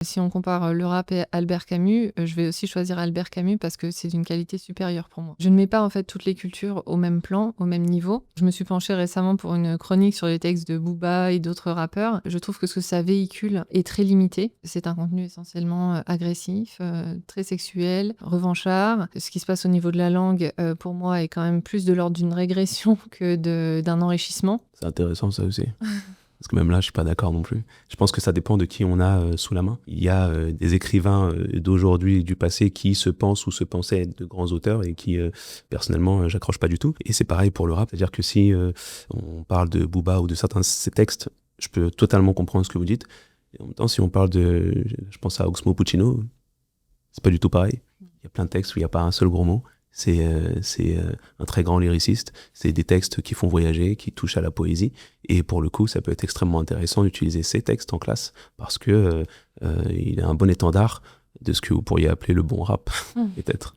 Si on compare le rap et Albert Camus, je vais aussi choisir Albert Camus parce que c'est d'une qualité supérieure pour moi. Je ne mets pas en fait toutes les cultures au même plan, au même niveau. Je me suis penchée récemment pour une chronique sur les textes de Booba et d'autres rappeurs. Je trouve que ce que ça véhicule est très limité. C'est un contenu essentiellement agressif, très sexuel, revanchard. Ce qui se passe au niveau de la langue, pour moi, est quand même plus de l'ordre d'une régression que d'un enrichissement. C'est intéressant ça aussi. Parce que même là, je suis pas d'accord non plus. Je pense que ça dépend de qui on a sous la main. Il y a des écrivains d'aujourd'hui et du passé qui se pensent ou se pensaient être de grands auteurs et qui, personnellement, j'accroche pas du tout. Et c'est pareil pour le rap. C'est-à-dire que si on parle de Booba ou de certains de ses textes, je peux totalement comprendre ce que vous dites. Et en même temps, si on parle je pense à Oxmo Puccino, c'est pas du tout pareil. Il y a plein de textes où il n'y a pas un seul gros mot. C'est un très grand lyriciste. C'est des textes qui font voyager, qui touchent à la poésie. Et pour le coup, ça peut être extrêmement intéressant d'utiliser ces textes en classe parce que il est un bon étendard de ce que vous pourriez appeler le bon rap, peut-être.